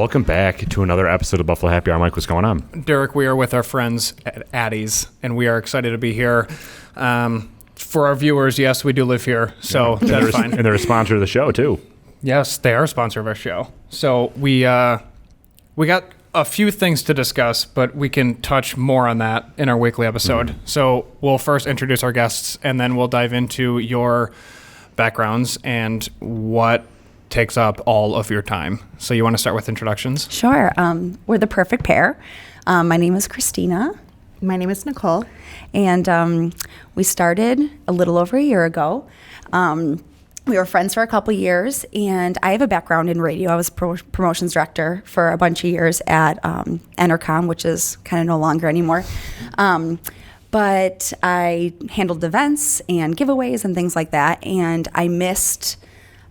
welcome back to another episode of Buffalo Happy Hour. Mike, what's going on? Derek, we are with our friends at Addie's, and we are excited to be here. For our viewers, yes, we do live here, so that's fine. And they're a sponsor of the show, too. Yes, they are a sponsor of our show. So we got a few things to discuss, but we can touch more on that in our weekly episode. Mm-hmm. So we'll first introduce our guests, and then we'll dive into your backgrounds and what takes up all of your time. So you want to start with introductions? Sure. We're the perfect pair. My name is Christina. My name is Nicole. And we started a little over a year ago. We were friends for a couple years, and I have a background in radio. I was promotions director for a bunch of years at Entercom, which is kind of no longer anymore. But I handled events and giveaways and things like that, and I missed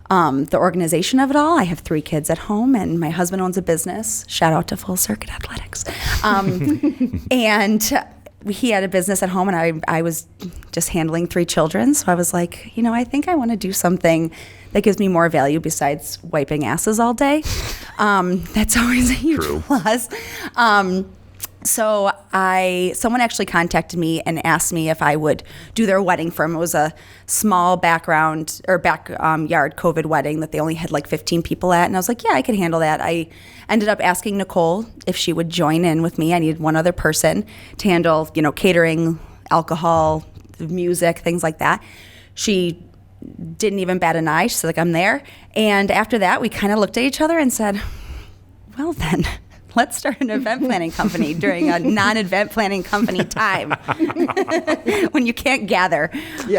the organization of it all. I have 3 kids at home, and my husband owns a business. Shout out to Full Circuit Athletics. And he had a business at home, and I was just handling 3 children. So I was like, I think I want to do something that gives me more value besides wiping asses all day. That's always a huge plus. So someone actually contacted me and asked me if I would do their wedding for them. It was a small backyard COVID wedding that they only had like 15 people at. And I was like, yeah, I can handle that. I ended up asking Nicole if she would join in with me. I needed one other person to handle, catering, alcohol, music, things like that. She didn't even bat an eye. She's like, I'm there. And after that, we kind of looked at each other and said, well then, let's start an event planning company during a non-event planning company time when you can't gather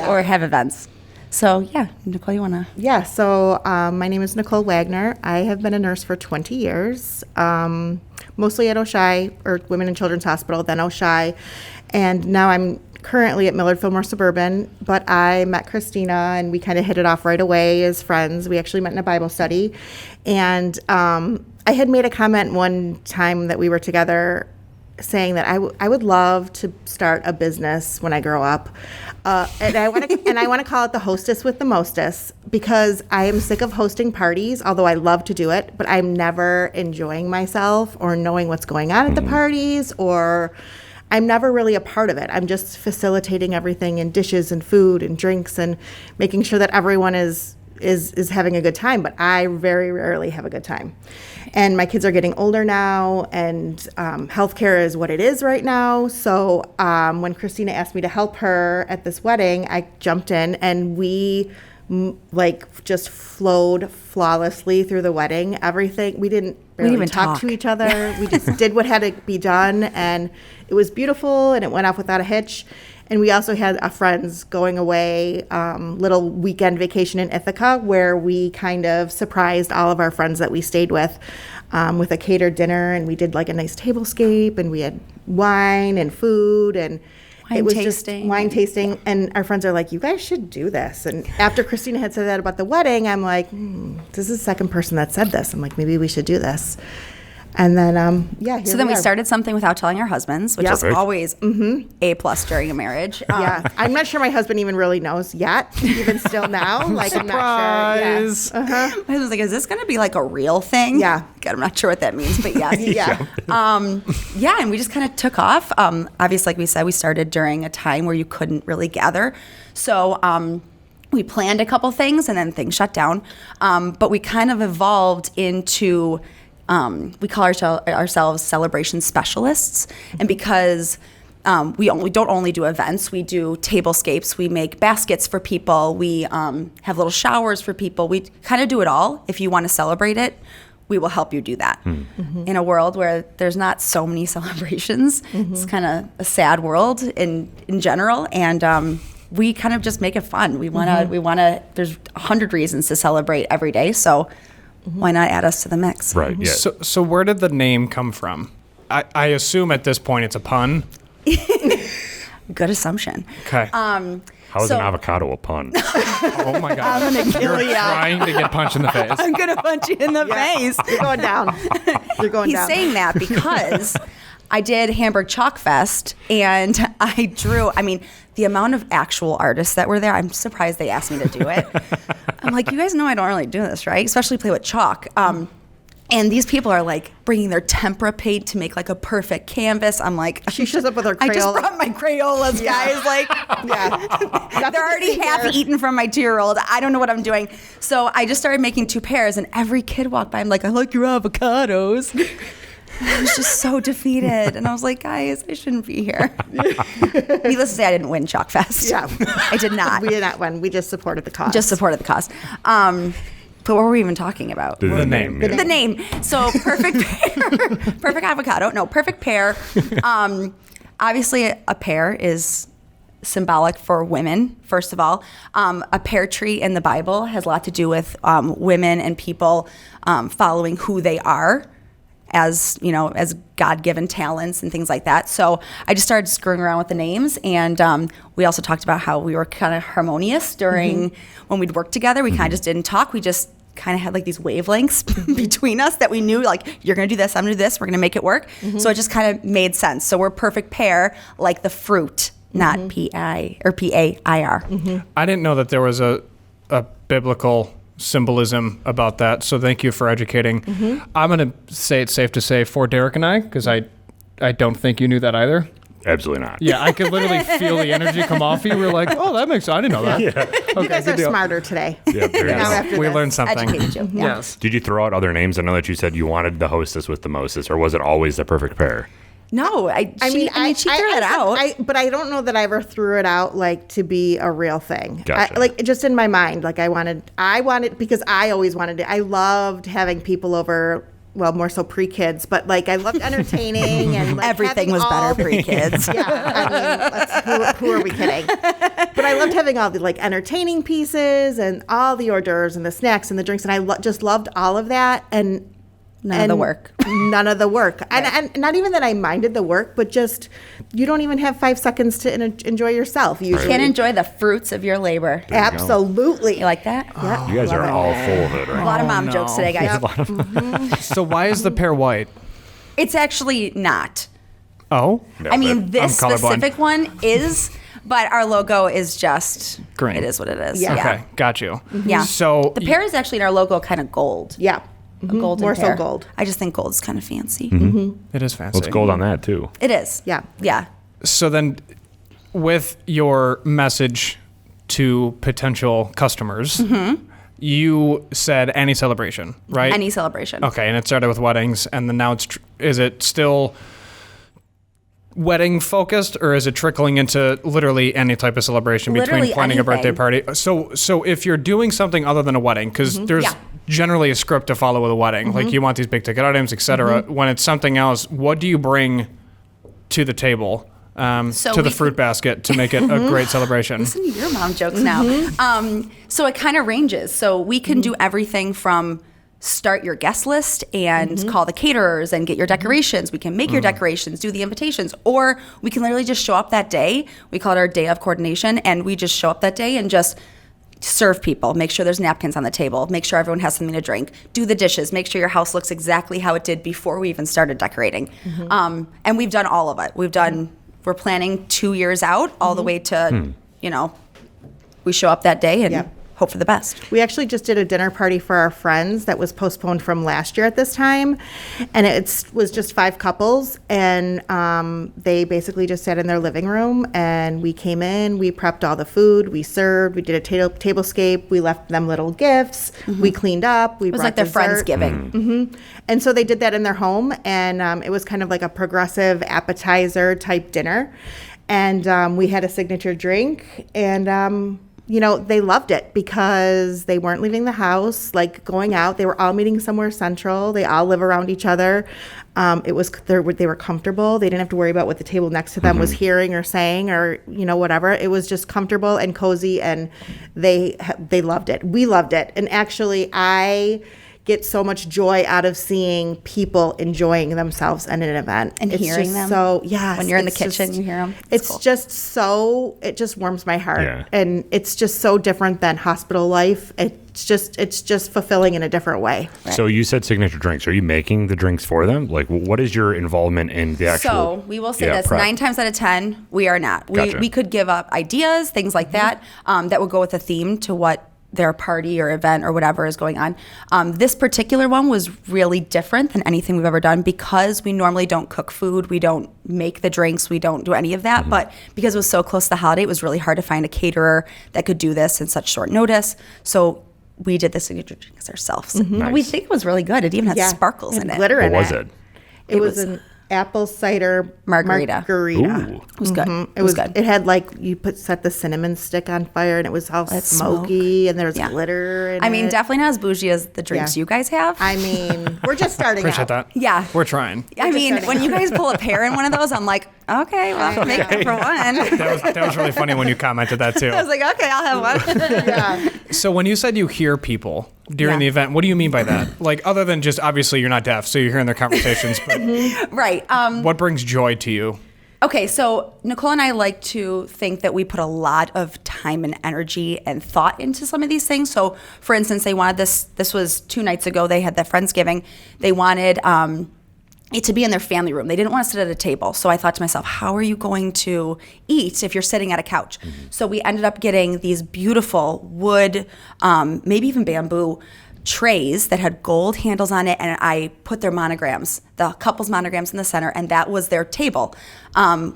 or have events. So, yeah, Nicole, you want to? Yeah, so my name is Nicole Wagner. I have been a nurse for 20 years, mostly at Oshai, or Women and Children's Hospital, then Oshai. And now I'm currently at Millard Fillmore Suburban, but I met Christina, and we kind of hit it off right away as friends. We actually met in a Bible study. And I had made a comment one time that we were together saying that I would love to start a business when I grow up. And I want to call it the Hostess with the Mostess, because I am sick of hosting parties, although I love to do it, but I'm never enjoying myself or knowing what's going on at the parties, or I'm never really a part of it. I'm just facilitating everything, and dishes and food and drinks, and making sure that everyone is having a good time, but I very rarely have a good time. And my kids are getting older now, and healthcare is what it is right now. So when Christina asked me to help her at this wedding, I jumped in, and we just flowed flawlessly through the wedding. Everything, we didn't even talk to each other. We just did what had to be done, and it was beautiful, and it went off without a hitch. And we also had friends going away, little weekend vacation in Ithaca, where we kind of surprised all of our friends that we stayed with a catered dinner. And we did like a nice tablescape, and we had wine and food, and it was just wine tasting. And our friends are like, you guys should do this. And after Christina had said that about the wedding, I'm like, this is the second person that said this. I'm like, maybe we should do this. And then, so then we started something without telling our husbands, which is always A+ during a marriage. I'm not sure my husband even really knows yet, even still now. Like, surprise. I'm not sure. Yeah. My husband's like, is this going to be like a real thing? Yeah. God, I'm not sure what that means, but yes. And we just kind of took off. Obviously, like we said, we started during a time where you couldn't really gather. So we planned a couple things, and then things shut down. But we kind of evolved into... we call ourselves celebration specialists, and because we don't only do events, we do tablescapes, we make baskets for people, we have little showers for people. We kind of do it all. If you want to celebrate it, we will help you do that. Mm-hmm. In a world where there's not so many celebrations, it's kind of a sad world in general, and we kind of just make it fun. We want to. There's 100 reasons to celebrate every day, so. Why not add us to the mix? Right, yeah. So where did the name come from? I assume at this point it's a pun. Good assumption. Okay. How is an avocado a pun? Oh my God. I'm going to kill you. You're trying to get punched in the face. I'm going to punch you in the face. You're going down. You're going down. He's saying that because I did Hamburg Chalk Fest, and I drew, the amount of actual artists that were there, I'm surprised they asked me to do it. I'm like, you guys know I don't really do this, right? Especially play with chalk. And these people are like bringing their tempera paint to make like a perfect canvas. I'm like, She shows up with her I just Crayola. brought my Crayolas, guys. Like, Yeah. they're already half eaten from my 2-year-old. I don't know what I'm doing. So I just started making 2 pairs, and every kid walked by. I'm like, I like your avocados. And I was just so defeated. And I was like, guys, I shouldn't be here. Needless to say, I didn't win Chalk Fest. Yeah. I did not. We did not win. We just supported the cause. Just supported the cause. But what were we even talking about? The name. The name. So perfect pear, perfect avocado. No, perfect pear. Obviously, a pear is symbolic for women, first of all. A pear tree in the Bible has a lot to do with women and people following who they are as, you know, as God-given talents and things like that. So I just started screwing around with the names, and we also talked about how we were kind of harmonious during when we'd work together. We kind of just didn't talk. We just kind of had like these wavelengths between us that we knew, like, you're going to do this, I'm going to do this, we're going to make it work. So it just kind of made sense. So we're perfect pear, like the fruit, not P-I or P-A-I-R. I didn't know that there was a biblical symbolism about that, so thank you for educating. I'm going to say it's safe to say for Derek and I, because I don't think you knew that either. Absolutely not. Yeah, I could literally feel the energy come off you. We were like, oh, that makes sense. I didn't know that. You guys are smarter today. Yeah, there you Now go. after We this. learned something. Educated you. Yeah. Yes. Did you throw out other names? I know that you said you wanted the hostess with the mostest, or was it always the perfect pair? No, she threw it out. But I don't know that I ever threw it out like to be a real thing. Gotcha. Like just in my mind, like I wanted because I always wanted it. I loved having people over. Well, more so pre-kids, but like I loved entertaining and like Everything having was all better pre-kids. Yeah, I mean, who are we kidding? But I loved having all the like entertaining pieces and all the hors d'oeuvres and the snacks and the drinks, and I just loved all of that. And None of the work. None of the work. And not even that I minded the work, but just you don't even have 5 seconds to enjoy yourself. You Can't enjoy the fruits of your labor. Absolutely. You like that? Yeah. You guys are all full of it, A right? lot of mom no. jokes today, guys. So why is the pear white? It's actually not. Oh, No, I mean, but- this I'm colorblind. specific one is, but our logo is just Green. It is what it is. Yeah. okay, got you. Yeah. So The pear is actually in our logo kind of gold. Yeah. A golden More pear. so gold. I just think gold is kind of fancy. it is fancy. Let's gold on that too. It is. Yeah. Yeah. So then, with your message to potential customers, you said any celebration, right? Any celebration. Okay, and it started with weddings, and then now is it still wedding focused, or is it trickling into literally any type of celebration Literally between planning a birthday anything. party? So if you're doing something other than a wedding, because there's Yeah. generally a script to follow with a wedding, like you want these big ticket items, etc. When it's something else, what do you bring to the table? So to the we fruit basket to make it a great celebration. Listen to your mom jokes now. So it kind of ranges. So we can do everything from start your guest list and call the caterers and get your decorations. We can make your decorations, do the invitations, or we can literally just show up that day. We call it our day of coordination, and we just show up that day and just serve people, make sure there's napkins on the table, make sure everyone has something to drink, do the dishes, make sure your house looks exactly how it did before we even started decorating. And we've done all of it. We're planning 2 years out all the way to, we show up that day and Yeah. hope for the best. We actually just did a dinner party for our friends that was postponed from last year at this time. And it was just 5 couples. And they basically just sat in their living room. And we came in, we prepped all the food, we served, we did a tablescape, we left them little gifts, we cleaned up, we It was brought like their dessert. Friendsgiving. And so they did that in their home, and it was kind of like a progressive appetizer type dinner. And we had a signature drink, and they loved it because they weren't leaving the house, like going out. They were all meeting somewhere central. They all live around each other. They were comfortable. They didn't have to worry about what the table next to them was hearing or saying or whatever. It was just comfortable and cozy, and they loved it. We loved it, and actually, I get so much joy out of seeing people enjoying themselves at an event And it's hearing just them. So yes, When you're in the it's kitchen, just- you hear 'em. It's cool. just so it just warms my heart, Yeah. and it's just so different than hospital life. It's just fulfilling in a different way. So you said signature drinks. Are you making the drinks for them? Like, what is your involvement in the actual? So we will say this: prep? 9 times out of 10, we are not. Gotcha. We could give up ideas, things like that, that would go with a theme to what their party or event or whatever is going on. This particular one was really different than anything we've ever done because we normally don't cook food, we don't make the drinks, we don't do any of that. But because it was so close to the holiday, it was really hard to find a caterer that could do this in such short notice. So we did the signature drinks ourselves. Nice. We think it was really good. It even had sparkles in it. Glitter in What was it. it? It was an apple cider Margarita. Ooh. It was good. It was good. It had like set the cinnamon stick on fire, and it was all smoky, and there was glitter. In I mean, it. definitely not as bougie as the drinks Yeah. you guys have. I mean, we're just starting Appreciate out. that. Yeah. We're trying. I mean, starting when you guys pull a Pear in one of those, I'm like, okay, well, make it for one. That was really funny when you commented that too. I was like, okay, I'll have one. Yeah. So when you said you hear people during Yeah. the event, what do you mean by that? Like, other than just obviously you're not deaf, so you're hearing their conversations, but Right. what brings joy to you? Okay, so Nicole and I like to think that we put a lot of time and energy and thought into some of these things. So, for instance, they wanted this was 2 nights ago, they had the Friendsgiving. They wanted it to be in their family room. They didn't want to sit at a table. So I thought to myself, how are you going to eat if you're sitting at a couch? So we ended up getting these beautiful wood, maybe even bamboo trays that had gold handles on it, and I put their monograms, the couple's monograms in the center, and that was their table.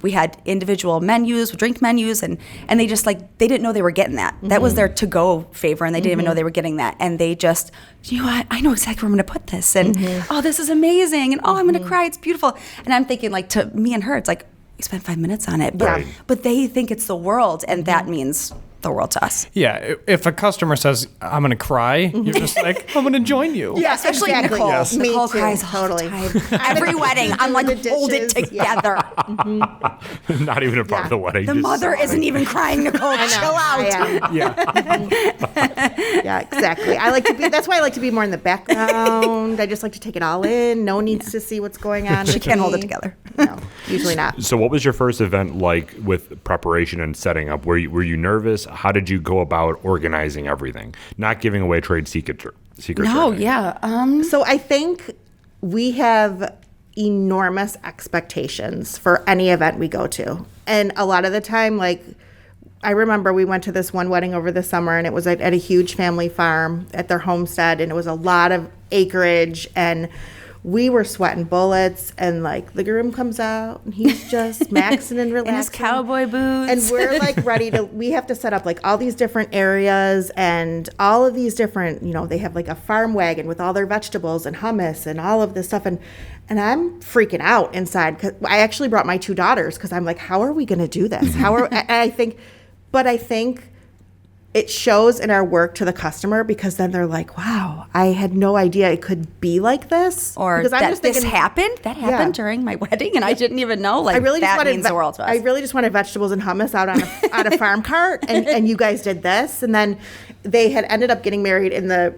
We had individual menus, drink menus, and they just they didn't know they were getting that. That was their to-go favor, and they didn't even know they were getting that. And they just, you know what, I know exactly where I'm gonna put this, and oh, this is amazing, and oh, I'm gonna cry, it's beautiful. And I'm thinking, to me and her, it's like, we spent 5 minutes on it, but they think it's the world, and that means the world to us. Yeah, if a customer says, I'm going to cry, you're just like, I'm going to join you. Yeah, especially exactly. Nicole. Yes. Nicole Me too, cries totally. all the time. Every wedding, I'm like, the hold it dishes, together. Not even a part of the wedding. The just mother sobbing. isn't even crying, Nicole. Chill out. Yeah, exactly. That's why I like to be more in the background. I just like to take it all in. No one needs to see what's going on. She with can't hold it me. together. No, usually not. So, what was your first event like with preparation and setting up? Were you nervous? How did you go about organizing everything? Not giving away trade secrets. No, yeah. So I think we have enormous expectations for any event we go to. And a lot of the time, I remember we went to this one wedding over the summer, and it was at a huge family farm at their homestead, and it was a lot of acreage, and we were sweating bullets, and the groom comes out and he's just maxing and relaxing. In his cowboy boots. And we're ready to, we have to set up all these different areas and all of these different, they have a farm wagon with all their vegetables and hummus and all of this stuff. And I'm freaking out inside because I actually brought my 2 daughters because I'm like, how are we going to do this? I think it shows in our work to the customer because then they're like, wow, I had no idea it could be like this. Or because that this happened. That happened during my wedding, and I didn't even know. I really that just wanted means the world to us. I really just wanted vegetables and hummus out on a farm cart, and you guys did this. And then they had ended up getting married in the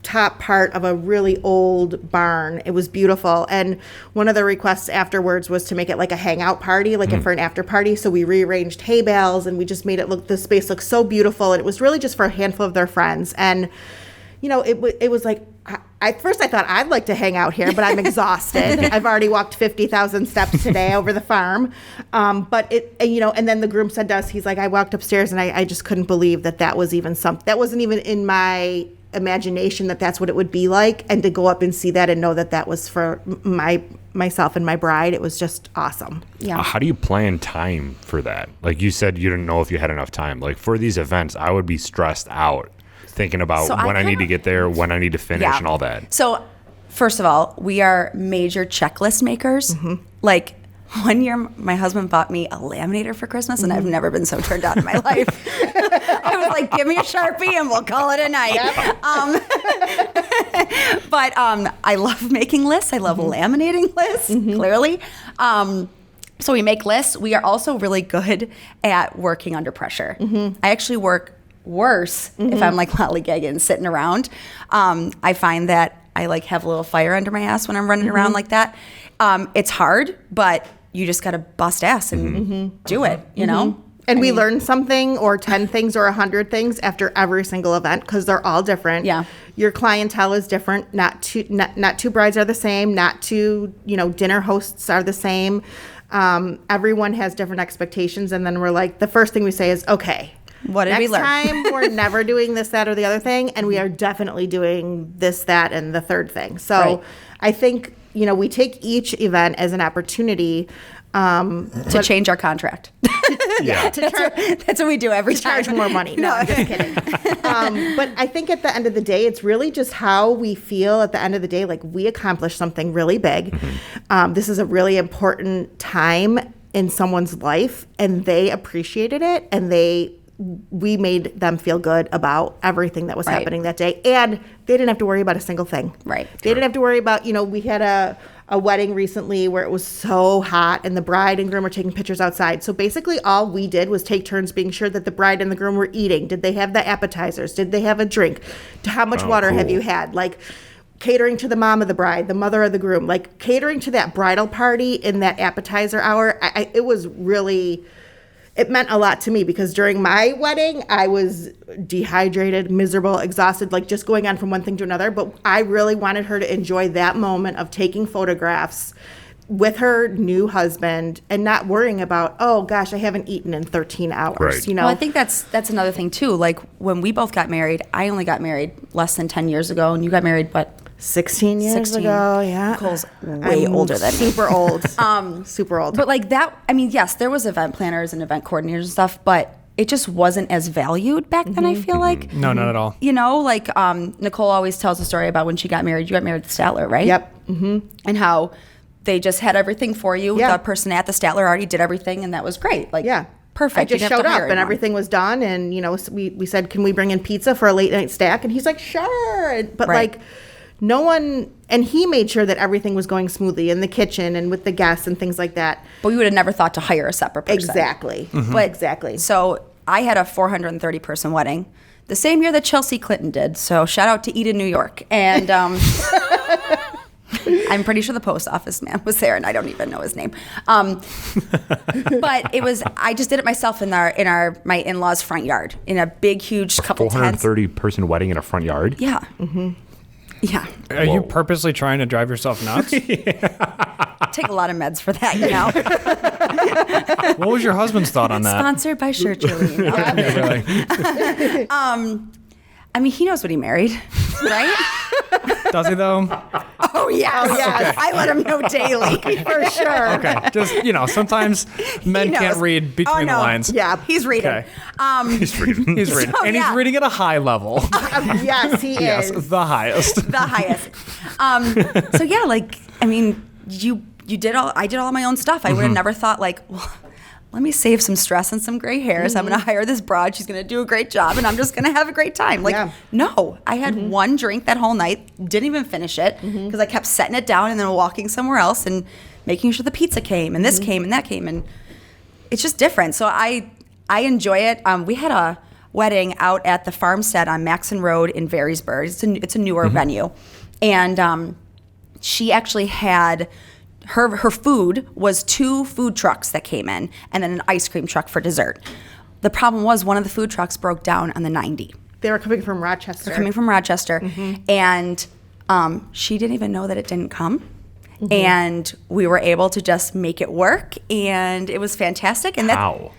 top part of a really old barn. It was beautiful. And one of the requests afterwards was to make it a hangout party, for an after party. So we rearranged hay bales, and we just made the space look so beautiful. And it was really just for a handful of their friends. And, it was at first I thought I'd like to hang out here, but I'm exhausted. I've already walked 50,000 steps today over the farm. But and then the groom said to us, he's like, I walked upstairs and I just couldn't believe that was even something. That wasn't even in my imagination that's what it would be like. And to go up and see that and know that was for myself and my bride, it was just awesome. Yeah. How do you plan time for that? Like you said, you didn't know if you had enough time. For these events, I would be stressed out thinking about when I need to get there, when I need to finish, and all that. So, first of all, we are major checklist makers. One year, my husband bought me a laminator for Christmas, and I've never been so turned on in my life. I was like, give me a Sharpie and we'll call it a night. Yep. But I love making lists. I love laminating lists, clearly. So we make lists. We are also really good at working under pressure. I actually work worse if I'm lollygagging, sitting around. I find that I have a little fire under my ass when I'm running around like that. It's hard, but you just got to bust ass and do it, you know? And we learn something or 10 things or 100 things after every single event because they're all different. Yeah. Your clientele is different. Not two brides are the same. Not two, dinner hosts are the same. Everyone has different expectations. And then we're the first thing we say is, okay, What did we learn? Next time, we're never doing this, that, or the other thing, and we are definitely doing this, that, and the third thing. So Right. I think, we take each event as an opportunity To change our contract. Yeah. That's what we do every time. charge more money. No, I'm just kidding. But I think at the end of the day, it's really just how we feel at the end of the day. Like, we accomplished something really big. This is a really important time in someone's life, and they appreciated it, and we made them feel good about everything that was Right. happening that day, and they didn't have to worry about a single thing. Right. They didn't have to worry about, we had a wedding recently where it was so hot and the bride and groom were taking pictures outside. So basically all we did was take turns being sure that the bride and the groom were eating. Did they have the appetizers? Did they have a drink? How much water have cool. you had? Like, catering to the mom of the bride, the mother of the groom, like catering to that bridal party in that appetizer hour. It was really, it meant a lot to me because during my wedding, I was dehydrated, miserable, exhausted, like just going on from one thing to another. But I really wanted her to enjoy that moment of taking photographs with her new husband and not worrying about, oh gosh, I haven't eaten in 13 hours. Right. Well, I think that's another thing too. Like when we both got married, I only got married less than 10 years ago, and you got married, what? 16 years 16. ago, yeah. Nicole's way I'm older than me. super old. Super old. But like that, I mean, yes, there was event planners and event coordinators and stuff, but it just wasn't as valued back then, I feel like. No, not at all. Like Nicole always tells a story about when she got married. You got married at the Statler, right? Yep. Mm-hmm. And how they just had everything for you. Yeah. The person at the Statler already did everything, and that was great. Like, Yeah. perfect. I just You didn't have showed to up hire and anyone. everything was done. And, we said, can we bring in pizza for a late night stack? And he's like, sure. But Right. like, no one, and he made sure that everything was going smoothly in the kitchen and with the guests and things like that. But we would have never thought to hire a separate person. Exactly. But Exactly. So I had a 430 person wedding the same year that Chelsea Clinton did. So shout out to Eden, New York. And I'm pretty sure the post office man was there, and I don't even know his name. But it was, I just did it myself in my in-laws' front yard in a big, huge couple tents. 430 person wedding in a front yard? Yeah. Mm-hmm. Yeah. Are you purposely trying to drive yourself nuts? Take a lot of meds for that, What was your husband's thought on that? Sponsored by Shirt Chili. Really? I mean, he knows what he married, right? Does he though? Oh, yes. yes. I let him know daily. For sure. Okay. Just sometimes men He can't knows. read between the lines. Yeah. He's reading. Okay. He's reading. He's reading, So, and he's yeah. reading at a high level. Yes, he Yes, is. the highest. The highest. So yeah, like, I mean, I did all my own stuff. I would have never thought like, well, let me save some stress and some gray hairs. I'm going to hire this broad. She's going to do a great job, and I'm just going to have a great time. Like, Yeah. no, I had one drink that whole night, didn't even finish it because I kept setting it down and then walking somewhere else and making sure the pizza came and this came and that came, and it's just different. So I enjoy it. We had a wedding out at the farmstead on Maxon Road in Varysburg. It's a newer venue, and she actually had. Her food was 2 food trucks that came in and then an ice cream truck for dessert. The problem was one of the food trucks broke down on the 90. They were coming from Rochester. They're coming from Rochester. And she didn't even know that it didn't come. And we were able to just make it work, and it was fantastic. And How?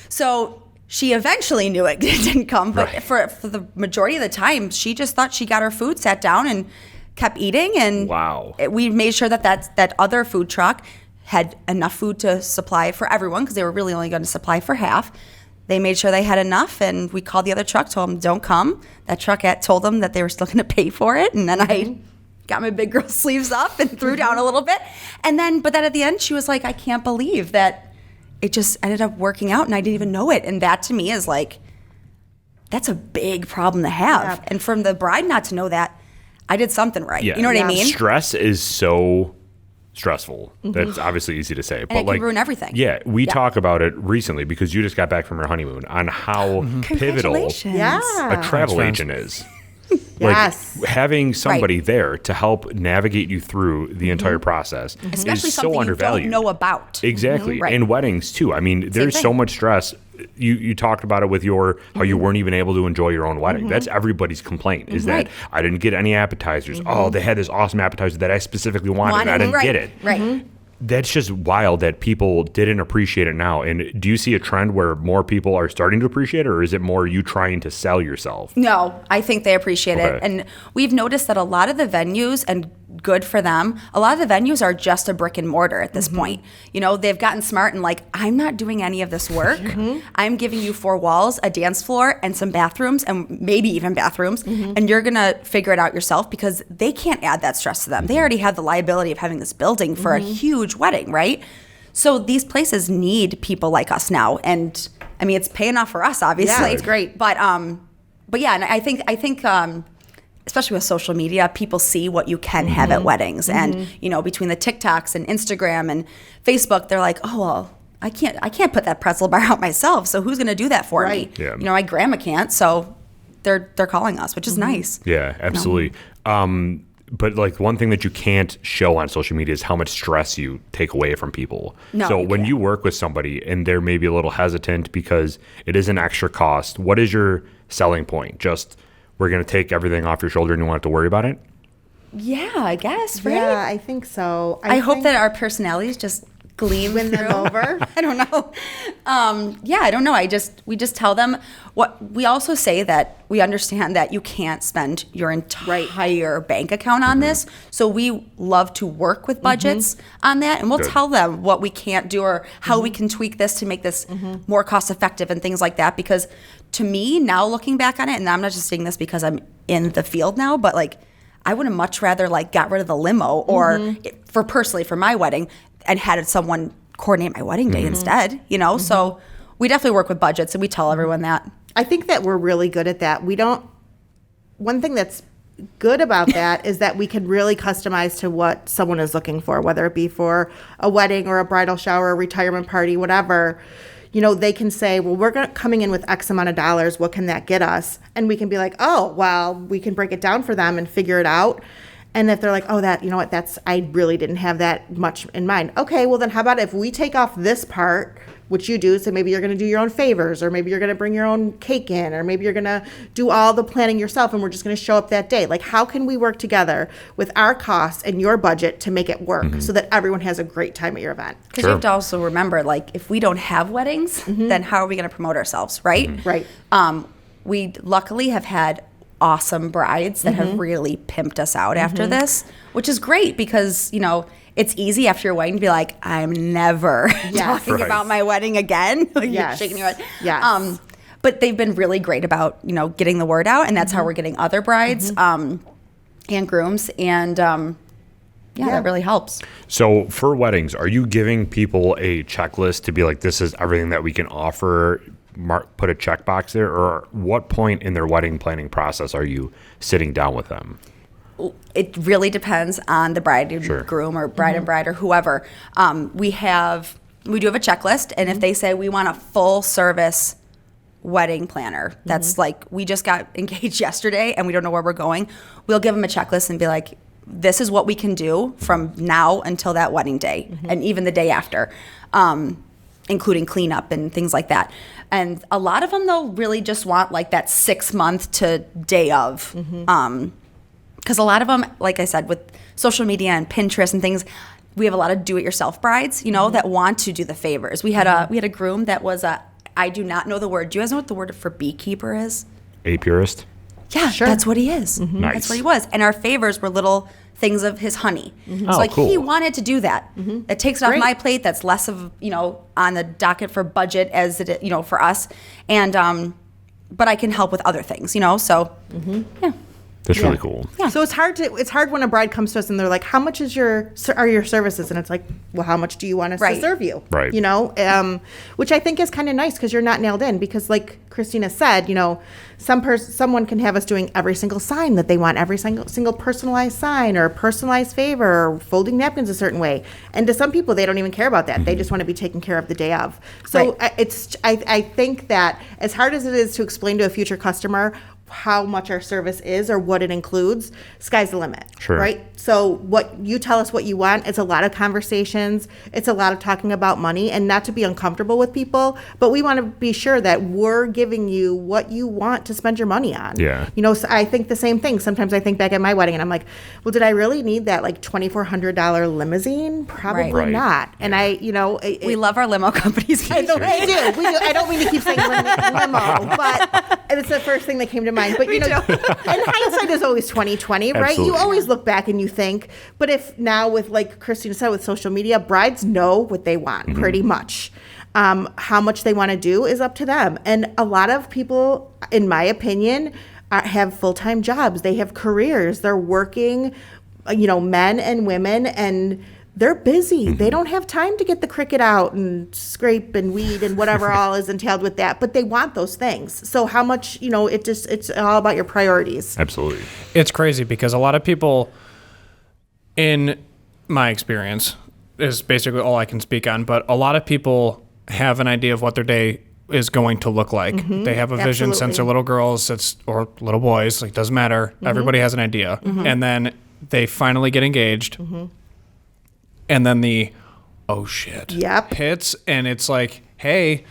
So she eventually knew it didn't come, but Right. for the majority of the time, she just thought she got her food, sat down, and kept eating. And Wow. we made sure that other food truck had enough food to supply for everyone because they were really only going to supply for half. They made sure they had enough, and we called the other truck, told them, don't come. That truck told them that they were still going to pay for it, and then I got my big girl sleeves up and threw down a little bit. But then at the end, she was like, I can't believe that it just ended up working out, and I didn't even know it. And that to me is like, that's a big problem to have. Yeah. And from the bride not to know that, I did something right. Yeah. You know what I Yeah. mean? Stress is so stressful. That's obviously easy to say. it can ruin everything. Yeah, we Yeah. talk about it recently because you just got back from your honeymoon on how pivotal Congratulations. Yeah. a travel Thanks, agent is. Yes. Like having somebody there to help navigate you through the entire process Especially is something so undervalued. you don't know about. Exactly. Right. And weddings too. I mean, there's so thing. much stress. You talked about it with how you weren't even able to enjoy your own wedding. That's everybody's complaint is Right. that I didn't get any appetizers. Oh, they had this awesome appetizer that I specifically wanted and I didn't right. get it. Right. that's just wild that people didn't appreciate it now. And do you see a trend where more people are starting to appreciate it, or is it more you trying to sell yourself? No, I think they appreciate it. And we've noticed that a lot of the venues, and good for them, a lot of the venues are just a brick and mortar at this point. You know, they've gotten smart and like, I'm not doing any of this work. I'm giving you 4 walls, a dance floor, and some bathrooms, and maybe even bathrooms, and you're going to figure it out yourself, because they can't add that stress to them. They already have the liability of having this building for a huge wedding, right? So these places need people like us now. And I mean, it's paying off for us, obviously. Yeah, it's great. But yeah, and I think especially with social media, people see what you can have at weddings. And, you know, between the TikToks and Instagram and Facebook, they're like, oh, well, I can't put that pretzel bar out myself. So who's going to do that for me? Yeah. You know, my grandma can't. So they're calling us, which is nice. Yeah, absolutely. But like one thing that you can't show on social media is how much stress you take away from people. No, so you when can't. you work with somebody and they're maybe a little hesitant because it is an extra cost, what is your selling point? Just, we're going to take everything off your shoulder and you won't have to worry about it? Yeah, I guess, right? Yeah, I think so. I hope that our personalities just gleam win them through. over. I don't know. Yeah, I don't know. We just tell them what we also say, that we understand that you can't spend your entire bank account on this. So we love to work with budgets on that, and we'll tell them what we can't do or how we can tweak this to make this more cost effective and things like that. Because to me, now looking back on it, and I'm not just saying this because I'm in the field now, but like, I would have much rather like got rid of the limo or for my wedding, and had someone coordinate my wedding day instead, you know? So we definitely work with budgets, and we tell everyone that. I think that we're really good at that. One thing that's good about that is that we can really customize to what someone is looking for, whether it be for a wedding or a bridal shower, a retirement party, whatever. You know, they can say, well, we're coming in with X amount of dollars. What can that get us? And we can be like, oh, well, we can break it down for them and figure it out. And if they're like, oh, that, you know what, I really didn't have that much in mind. Okay, well then how about if we take off this part, which you do, so maybe you're going to do your own favors, or maybe you're going to bring your own cake in, or maybe you're going to do all the planning yourself, and we're just going to show up that day. Like, how can we work together with our costs and your budget to make it work so that everyone has a great time at your event? Because you have to also remember, like, if we don't have weddings, then how are we going to promote ourselves, right? Right. We luckily have had awesome brides that have really pimped us out after this, which is great, because, you know, it's easy after your wedding to be like, I'm never talking about my wedding again. Like, you're shaking your head. Yes. But they've been really great about, you know, getting the word out, and that's how we're getting other brides and grooms, and that really helps. So for weddings, are you giving people a checklist to be like, this is everything that we can offer, put a checkbox there, or what point in their wedding planning process are you sitting down with them? It really depends on the bride and groom, or bride and bride, or whoever. We do have a checklist, and if they say we want a full service wedding planner, that's like, we just got engaged yesterday and we don't know where we're going, we'll give them a checklist and be like, this is what we can do from now until that wedding day, and even the day after, including cleanup and things like that. And a lot of them, they'll really just want like that 6 month to day of. Because a lot of them, like I said, with social media and Pinterest and things, we have a lot of do-it-yourself brides, you know, that want to do the favors. We had a groom that was I do not know the word. Do you guys know what the word for beekeeper is? Apurist? Yeah, that's what he is. Nice. That's what he was. And our favors were little things of his honey. So like, cool. he wanted to do that. It takes it off my plate. That's less of, you know, on the docket for budget as it, you know, for us. And but I can help with other things, you know. So yeah. That's really cool. Yeah. So it's hard when a bride comes to us and they're like, how much are your services? And it's like, well, how much do you want us to serve you? Right. You know, which I think is kind of nice, because you're not nailed in, because like Christina said, you know, someone can have us doing every single sign that they want, every single personalized sign, or personalized favor, or folding napkins a certain way. And to some people, they don't even care about that. They just want to be taken care of the day of. So I think that as hard as it is to explain to a future customer how much our service is or what it includes, sky's the limit. Sure. Right? So what you tell us what you want, it's a lot of conversations, it's a lot of talking about money, and not to be uncomfortable with people, but we want to be sure that we're giving you what you want to spend your money on. Yeah. You know, so I think the same thing. Sometimes I think back at my wedding and I'm like, well, did I really need that like $2,400 limousine? Probably Right. not. And I, you know, We love our limo companies, by the way. we do. I don't mean to keep saying limo, but it's the first thing that came to mind. But, you know, and hindsight is always 20/20, right? Absolutely. You always look back and you think, but if now with, like Christina said, with social media, brides know what they want pretty much. How much they want to do is up to them. And a lot of people, in my opinion, have full-time jobs. They have careers. They're working, you know, men and women, and they're busy. They don't have time to get the cricket out and scrape and weed and whatever all is entailed with that, but they want those things. So how much, you know, it's all about your priorities. Absolutely. It's crazy because a lot of people, in my experience, is basically all I can speak on, but a lot of people have an idea of what their day is going to look like. They have a vision since Absolutely. they're little girls or little boys, like doesn't matter. Everybody has an idea. And then they finally get engaged. And then oh shit Yep. hits, and it's like, hey,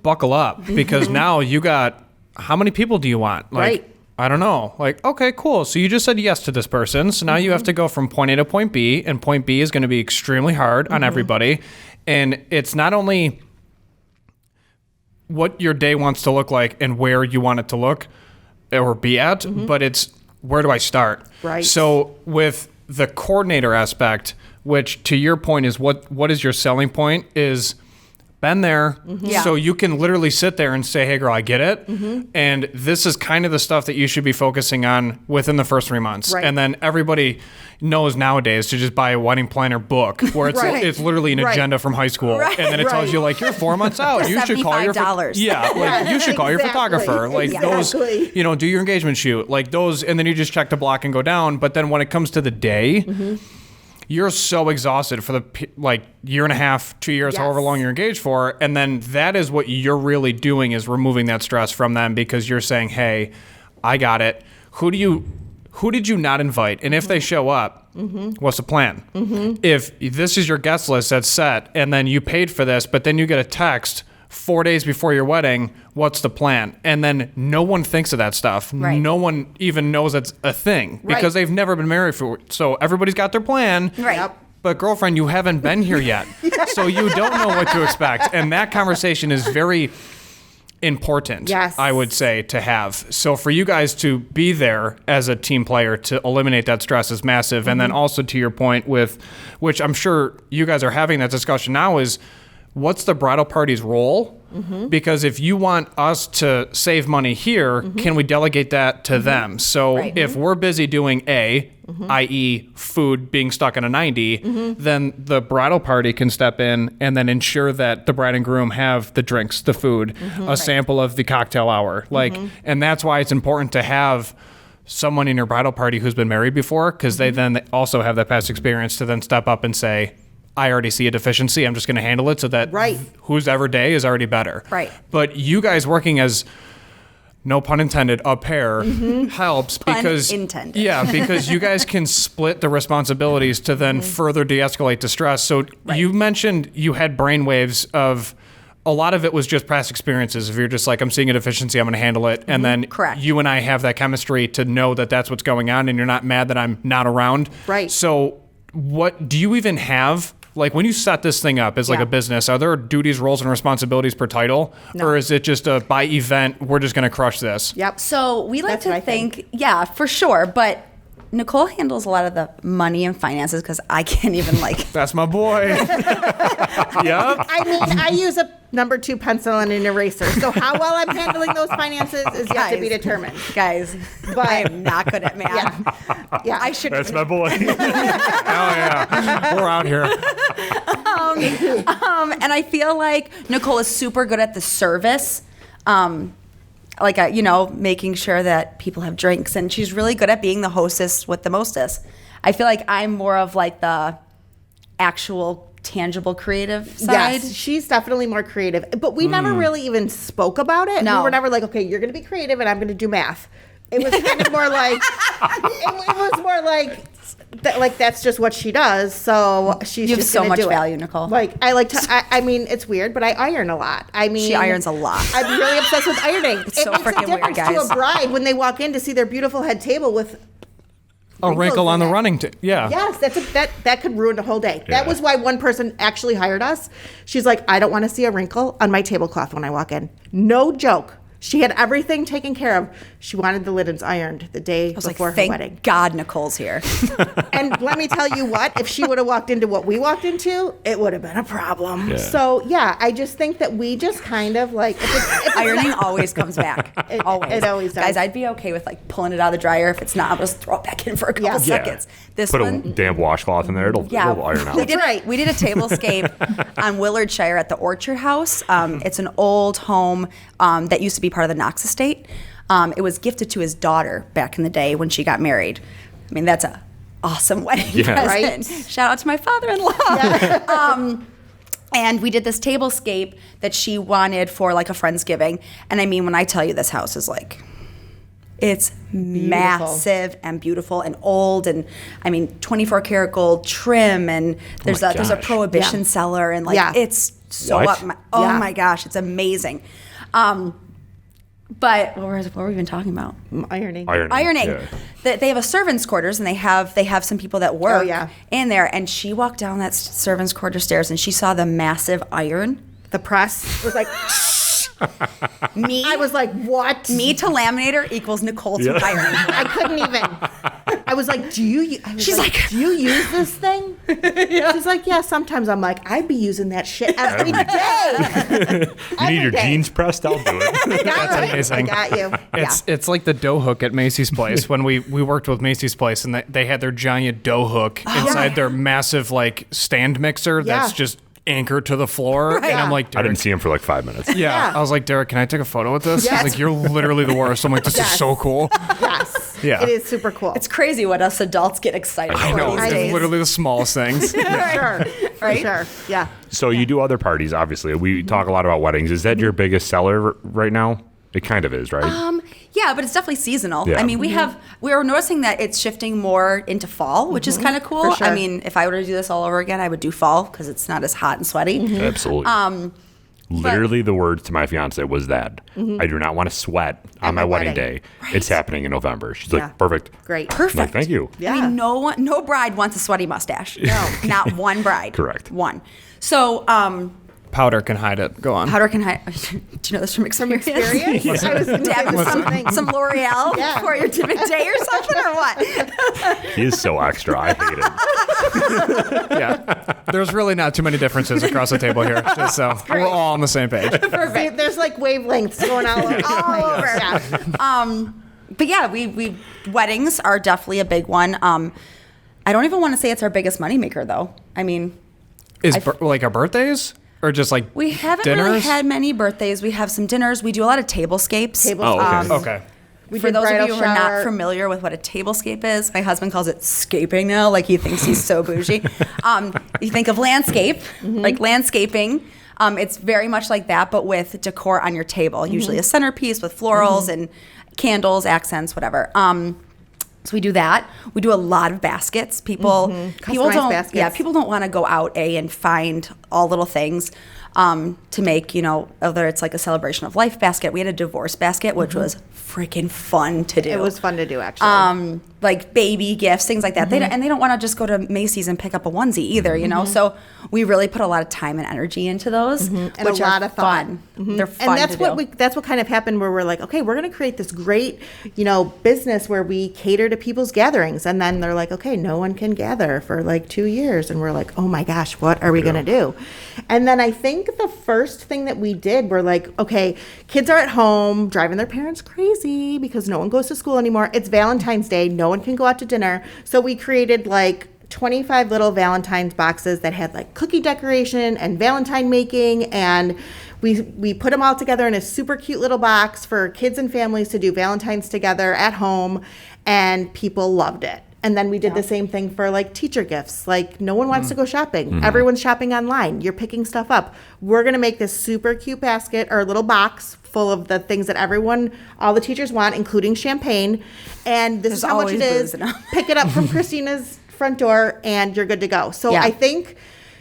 buckle up, because now you got, how many people do you want? Like, Right. I don't know. Like, okay, cool. So you just said yes to this person. So now you have to go from point A to point B, and point B is going to be extremely hard on everybody. And it's not only what your day wants to look like and where you want it to look or be at, but it's where do I start? Right. So with the coordinator aspect, which to your point is what is your selling point, is been there. Yeah. So you can literally sit there and say, hey girl, I get it. And this is kind of the stuff that you should be focusing on within the first 3 months. Right. And then everybody knows nowadays to just buy a wedding planner book where it's Right. it's literally an Right. agenda from high school. Right. And then it tells Right. you like, you're 4 months out. You should call your $75. yeah, like you should call your Exactly. photographer. Like those, Exactly. you know, do your engagement shoot. Like those, and then you just check the block and go down. But then when it comes to the day, you're so exhausted for the like year and a half, 2 years, Yes. however long you're engaged for. And then that is what you're really doing, is removing that stress from them, because you're saying, hey, I got it. Who did you not invite? And if they show up, what's the plan? If this is your guest list that's set, and then you paid for this, but then you get a text 4 days before your wedding, what's the plan? And then no one thinks of that stuff. Right. No one even knows that's a thing, because Right. they've never been married for. So everybody's got their plan. Right. Yep. But girlfriend, you haven't been here yet. So you don't know what to expect. And that conversation is very important, Yes. I would say, to have. So for you guys to be there as a team player to eliminate that stress is massive. And then also to your point with, which I'm sure you guys are having that discussion now, is what's the bridal party's role? Because if you want us to save money here, can we delegate that to them? So Right. if we're busy doing A, i.e. food being stuck in a 90, then the bridal party can step in and then ensure that the bride and groom have the drinks, the food, a sample of the cocktail hour. Like, and that's why it's important to have someone in your bridal party who's been married before, because they then also have that past experience to then step up and say, I already see a deficiency. I'm just going to handle it so that Right. whose ever day is already better. Right. But you guys working as, no pun intended, a pair helps Pun because intended. yeah, because you guys can split the responsibilities to then further de-escalate the stress. So you mentioned you had brainwaves of, a lot of it was just past experiences. If you're just like, I'm seeing a deficiency, I'm going to handle it. And then Correct. you and I have that chemistry to know that that's what's going on, and you're not mad that I'm not around. Right. So what do you even have? Like when you set this thing up as like Yeah. a business, are there duties, roles, and responsibilities per title? Or is it just a by event, we're just going to crush this? Yep. So we like That's what to I think. yeah, for sure. But Nicole handles a lot of the money and finances because I can't even like. That's my boy. Yep. I mean, I use a number 2 pencil and an eraser. So how well I'm handling those finances is yet to be Guys. determined. Guys, But- I am not good at math. Yeah. I should. That's my boy. Oh, yeah. We're out here. And I feel like Nicole is super good at the service. Making sure that people have drinks, and she's really good at being the hostess with the mostest. I feel like I'm more of like the actual tangible creative side. Yes, she's definitely more creative. But we never really even spoke about it. No. We were never like, okay, you're going to be creative and I'm going to do math. It was kind of more like, it was more like that's just what she does. So she's You have just so gonna much do it. value, Nicole. Like I like to. I mean, it's weird, but I iron a lot. I mean, She irons a lot. I'm really obsessed with ironing. It's so it makes freaking a weird, difference guys. to a bride when they walk in to see their beautiful head table with A wrinkle on the in it. running. Yeah. Yes, that could ruin the whole day. Yeah. That was why one person actually hired us. She's like, I don't want to see a wrinkle on my tablecloth when I walk in. No joke. She had everything taken care of. She wanted the linens ironed the day I was like, before her thank wedding. God Nicole's here. And let me tell you what, if she would have walked into what we walked into, it would have been a problem. Yeah. So yeah, I just think that we just kind of like if it's Ironing always comes back. It always. always does. Guys, I'd be okay with like pulling it out of the dryer. If it's not, I'll just throw it back in for a couple Yeah. seconds. This Put a one, damp washcloth in there. It'll iron out. We did, right. we did a tablescape on Willardshire at the Orchard House. It's an old home that used to be part of the Knox estate. It was gifted to his daughter back in the day when she got married. I mean, that's a awesome wedding Yeah. present. Right. Shout out to my father-in-law. And we did this tablescape that she wanted for like a Friendsgiving. And I mean, when I tell you this house is like, it's massive and beautiful and old, and I mean 24 karat gold trim, and there's my a gosh. prohibition Yeah. cellar, and like Yeah. it's so What? up my, oh Yeah. my gosh, it's amazing. But what were we even talking about? ironing. Ironing. Yeah. They have a servants' quarters, and they have some people that work yeah. in there. And she walked down that servants' quarter stairs, and she saw the massive iron. The press was like, Me, I was like, what? me to laminator equals Nicole to Yeah. iron. I couldn't even. I was like, She's like- do you use this thing? She's like, yeah, sometimes. I'm like, I'd be using that shit every day. You need your day. jeans pressed? I'll do it. That's amazing. I got you. It's like the dough hook at Macy's Place when we worked with Macy's Place, and they had their giant dough hook inside their massive like stand mixer that's Yeah. just anchored to the floor. And I'm like, I Derek, didn't see him for like 5 minutes. yeah. Yeah. I was like, Derek, can I take a photo with this? Yes. He's like, you're literally the worst. I'm like, this is Yes. so cool. Yes. Yeah. It is super cool. It's crazy what us adults get excited I for know. these It's days. literally the smallest things. for sure. For Right? sure. Yeah. So you do other parties, obviously. We talk a lot about weddings. Is that your biggest seller right now? It kind of is, right? Yeah, but it's definitely seasonal. Yeah. I mean, we are noticing that it's shifting more into fall, which is kind of cool. For sure. I mean, if I were to do this all over again, I would do fall because it's not as hot and sweaty. Absolutely. Literally, the words to my fiance was that I do not want to sweat on my my wedding wedding. day. It's happening in November. She's Yeah. like, perfect. Great. I'm Perfect. like, thank you. Yeah. I mean, no bride wants a sweaty mustache. No, not one bride. Correct. One. So, Powder can hide it. Go on. powder can hide. Do you know this from experience? Experience? I was gonna say Dabbing the same thing. some L'Oreal Yeah. before your debit day or something, or what? He is so extra. I hate it. Yeah. There's really not too many differences across the table here. Just so we're all on the same page. See, there's like wavelengths going all over. All over. Yeah. But yeah, we weddings are definitely a big one. I don't even want to say it's our biggest moneymaker, though. I mean, Like our birthdays? Or just like we haven't dinners? really had many birthdays. We have some dinners. We do a lot of tablescapes. Tablescapes. Oh, okay. Okay. We For did those of bridal you who are not shower. familiar with what a tablescape is, my husband calls it scaping now, like he thinks he's so bougie. You think of landscape, like landscaping. It's very much like that, but with decor on your table, usually a centerpiece with florals and candles, accents, whatever. So we do that. We do a lot of baskets. People Customized don't, baskets. yeah, people don't want to go out and find all little things to make, whether it's like a celebration of life basket. We had a divorce basket, which was freaking fun to do. It was fun to do, actually. Like baby gifts, things like that. They don't want to just go to Macy's and pick up a onesie either, So we really put a lot of time and energy into those, And which a lot are of thought. fun. They're fun And that's to what do. that's what kind of happened where we're like, okay, we're going to create this great, business where we cater to people's gatherings. And then they're like, okay, no one can gather for like 2 years. And we're like, oh my gosh, what are we going to do? And then I think the first thing that we did, we're like, okay, kids are at home driving their parents crazy because no one goes to school anymore. It's Valentine's Day. No one can go out to dinner. So we created like 25 little Valentine's boxes that had like cookie decoration and Valentine making, and we put them all together in a super cute little box for kids and families to do Valentine's together at home, and people loved it. And then we did the same thing for like teacher gifts. Like no one wants to go shopping. Everyone's shopping online. You're picking stuff up. We're going to make this super cute basket or little box full of the things that all the teachers want, including champagne. And this is how much it is. Pick it up from Christina's front door and you're good to go. So I think,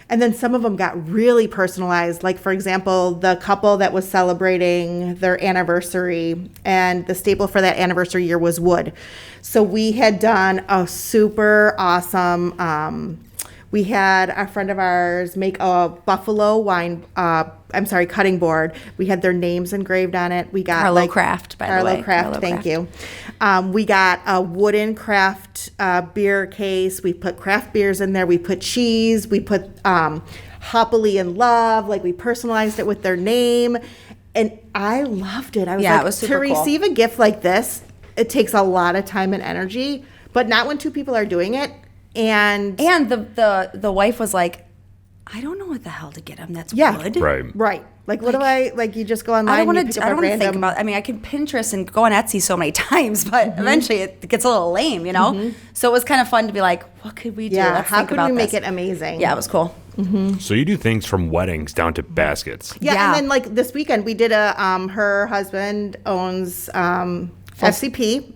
and then some of them got really personalized. Like, for example, the couple that was celebrating their anniversary, and the staple for that anniversary year was wood. So we had done a super awesome, we had a friend of ours make a buffalo wine, cutting board. We had their names engraved on it. We got Arlo Craft, by the way. Arlo Craft, thank you. We got a wooden craft beer case. We put craft beers in there. We put cheese. We put Happily in Love. Like, we personalized it with their name. And I loved it. I was it was super to cool. receive a gift like this, it takes a lot of time and energy, but not when two people are doing it. And the wife was like, I don't know what the hell to get him. That's wood. Right. Like, what do I, like, you just go online. I don't want to to think about. I mean, I can Pinterest and go on Etsy so many times, but eventually it gets a little lame, you know. So it was kind of fun to be like, what could we do? Yeah, Let's how think could about we make this. it amazing? Yeah, it was cool. So you do things from weddings down to baskets. Yeah, and then like this weekend we did her husband owns FCP,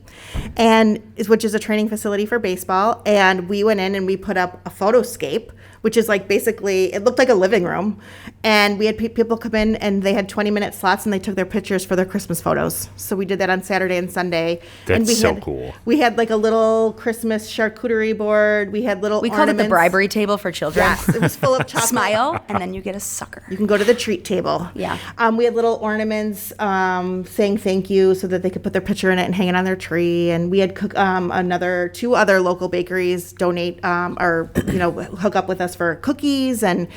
which is a training facility for baseball, and we went in and we put up a photoscape, which is like basically, it looked like a living room, and we had people come in and they had 20-minute slots and they took their pictures for their Christmas photos. So we did that on Saturday and Sunday. That's and we so had, cool. We had like a little Christmas charcuterie board. We had little We called it the ornaments. bribery table for children. Yes, it was full of chocolate. Smile, and then you get a sucker. You can go to the treat table. Yeah. We had little ornaments saying thank you so that they could put their picture in it and hang it on their tree. And we had two other local bakeries donate or hook up with us for cookies. And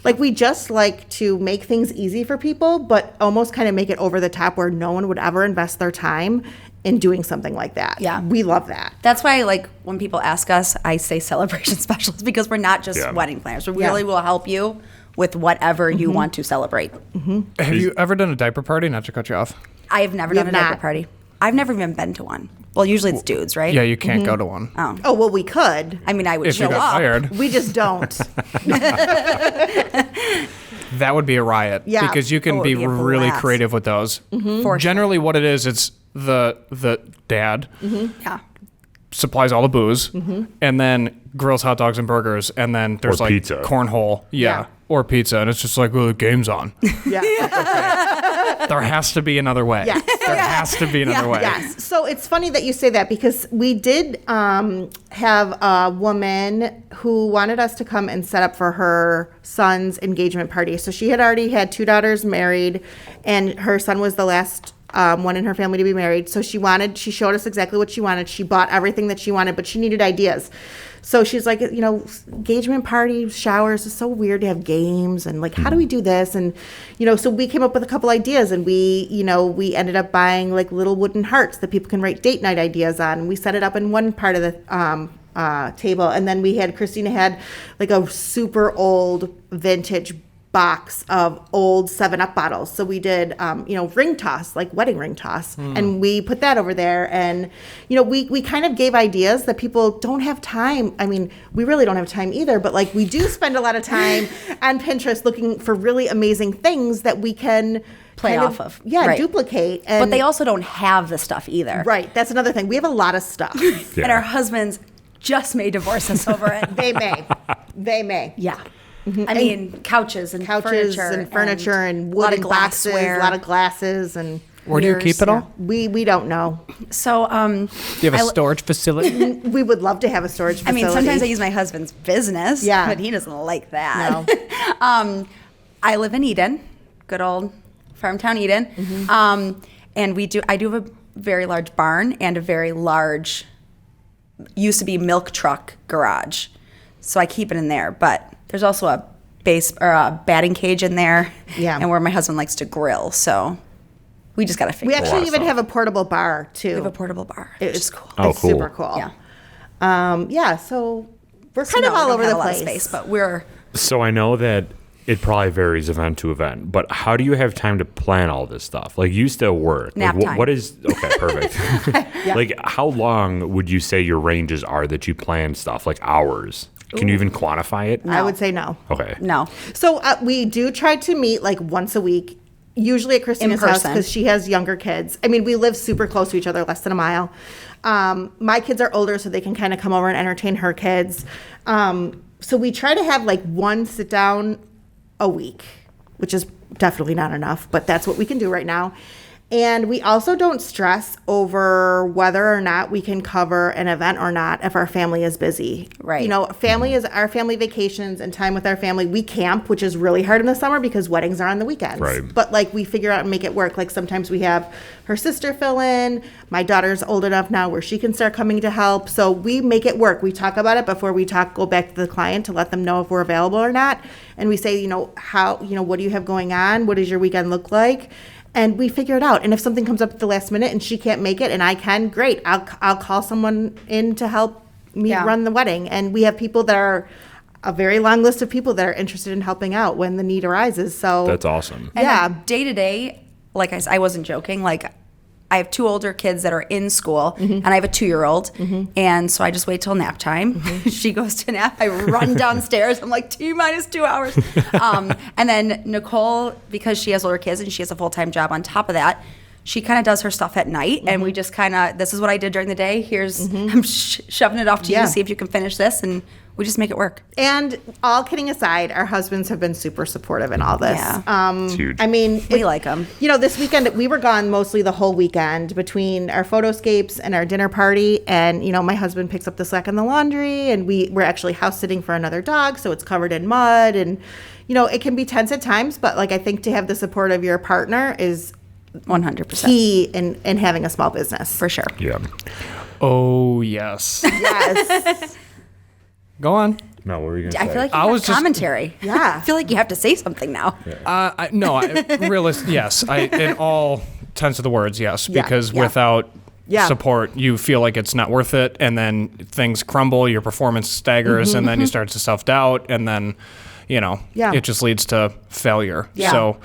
like, we just like to make things easy for people, but almost kind of make it over the top where no one would ever invest their time in doing something like that. Yeah. We love that. That's why, like, when people ask us, I say celebration specialists, because we're not just wedding planners. We really will help you with whatever you want to celebrate. Have you ever done a diaper party? Not to cut you off. I have never done a diaper party. I've never even been to one. Well, usually it's dudes, right? Yeah, you can't go to one. Oh, well, we could. I mean, I would If show you got up. hired. We just don't. That would be a riot. Yeah. Because you can Oh, be it'd be a really blast. creative with those. For Generally, what it is, it's the dad Yeah. supplies all the booze, and then grills hot dogs and burgers, and then there's Or like pizza. cornhole. Yeah. Or pizza, and it's just like, well, the game's on. Yeah. There has to be another way. Yes. There has to be another way. Yes. So it's funny that you say that, because we did have a woman who wanted us to come and set up for her son's engagement party. So she had already had 2 daughters married, and her son was the last one in her family to be married. So she showed us exactly what she wanted. She bought everything that she wanted, but she needed ideas. So she's like, engagement party, showers, it's so weird to have games, and like, how do we do this? And, so we came up with a couple ideas, and we ended up buying like little wooden hearts that people can write date night ideas on. And we set it up in one part of the table. And then Christina had like a super old vintage box of old 7-Up bottles. So we did, ring toss, like wedding ring toss. And we put that over there. And, we kind of gave ideas that people don't have time. I mean, we really don't have time either, but like, we do spend a lot of time on Pinterest looking for really amazing things that we can Play kind off of. Yeah, Right. duplicate. And, But they also don't have the stuff either. right. That's another thing. We have a lot of stuff. And our husbands just may divorce us over it. They may. They may. Yeah. I mean, couches and Couches furniture and a lot of wooden boxes, glassware. a lot of glasses, and Where do you keep it all? we don't know. So, Do you have a storage facility? We would love to have a storage I facility. mean, sometimes I use my husband's business, Yeah. but he doesn't like that. No. I live in Eden, good old farmtown Eden, and I do have a very large barn and a very large, used to be milk truck garage, so I keep it in there. But there's also a batting cage in there, Yeah. and where my husband likes to grill. So we just got to figure. We it out. actually even stuff. have a portable bar too. We have a portable bar. It's cool. Oh, It's cool. super cool. Yeah. So we're So kind no, of we all don't over have the a lot place. of space, but we're So I know that it probably varies event to event, but how do you have time to plan all this stuff? Like, you still work. Nap like, time. what is, okay, perfect. Like, how long would you say your ranges are that you plan stuff? Like, hours? Can you even quantify it? I would say no. Okay. No. So we do try to meet like once a week, usually at Christina's house person. because she has younger kids. I mean, we live super close to each other, less than a mile. My kids are older, so they can kind of come over and entertain her kids. So we try to have like one sit down a week, which is definitely not enough, but that's what we can do right now. And we also don't stress over whether or not we can cover an event or not if our family is busy. Right. You know, family is our family vacations and time with our family. We camp, which is really hard in the summer because weddings are on the weekends. Right. But like we figure out and make it work. Like sometimes we have her sister fill in. My daughter's old enough now where she can start coming to help. So we make it work. We talk about it before we go back to the client to let them know if we're available or not. And we say, what do you have going on? What does your weekend look like? And we figure it out. And if something comes up at the last minute and she can't make it and I can, great. I'll call someone in to help me run the wedding. And we have people that are a very long list of people that are interested in helping out when the need arises. So That's awesome. And day to day, like I wasn't joking. Like, I have 2 older kids that are in school, and I have a 2-year-old. And so I just wait till nap time. She goes to nap. I run downstairs. I'm like, T-minus 2 hours. And then Nicole, because she has older kids and she has a full-time job on top of that, she kind of does her stuff at night. And we just kind of, this is what I did during the day. Here's, I'm shoving it off to you. See if you can finish this. And we just make it work. And all kidding aside, our husbands have been super supportive in all this. Yeah. It's huge. I mean, We like 'em. You know, this weekend we were gone mostly the whole weekend between our photoscapes and our dinner party. And my husband picks up the slack in the laundry, and we're actually house sitting for another dog, so it's covered in mud. And it can be tense at times, but like I think to have the support of your partner is 100%. key in having a small business. For sure. Yeah. Oh, yes. Yes. Go on. No, what were you going to I say? feel like you I have was just- commentary. Yeah. I feel like you have to say something now. Yes. In all tense of the words, yes. Yeah, Because yeah. without Yeah. support, you feel like it's not worth it, and then things crumble, your performance staggers, and then you start to self-doubt, and then, Yeah. it just leads to failure. Yeah. So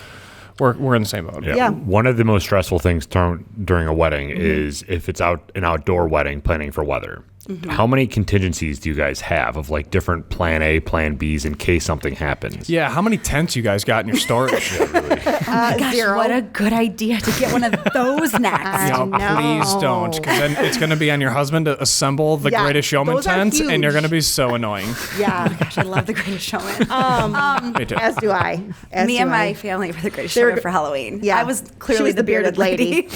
we're in the same boat. Yeah. One of the most stressful things during a wedding is if it's an outdoor wedding, planning for weather. How many contingencies do you guys have of like different plan A, plan Bs in case something happens? Yeah, how many tents you guys got in your storage? Gosh, 0. what a good idea to get one of those next. No, know. please don't, because then it's going to be on your husband to assemble the Yeah, Greatest Showman those are tent, and you're huge. going to be so annoying. Yeah. Gosh, I love the Greatest Showman. Me too. As do I. As Me do and I. my family were the Greatest They were Showman g- for Halloween. Yeah. I was She clearly was the bearded lady.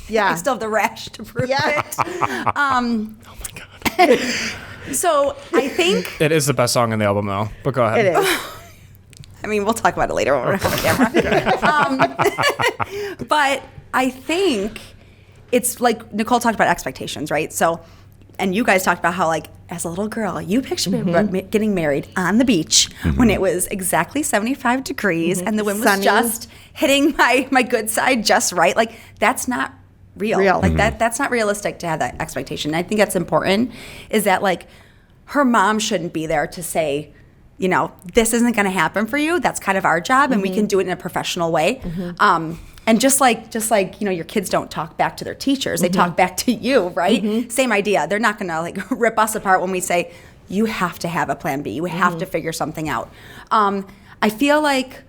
Yeah. I still have the rash to prove Yeah. it. Oh my God. So I think, It is the best song in the album, though. But go ahead. It is. I mean, we'll talk about it later when we're on camera. But I think it's like Nicole talked about expectations, right? So, and you guys talked about how, like, as a little girl, you pictured me getting married on the beach when it was exactly 75 degrees and the wind was Sunny. just hitting my good side just right. Like, that's not real. Like, that's not realistic to have that expectation. And I think that's important, is that, like, her mom shouldn't be there to say, this isn't going to happen for you. That's kind of our job, and we can do it in a professional way. And just like your kids don't talk back to their teachers, they talk back to you, right? Same idea. They're not going to like rip us apart when we say you have to have a plan B. You have to figure something out. I feel like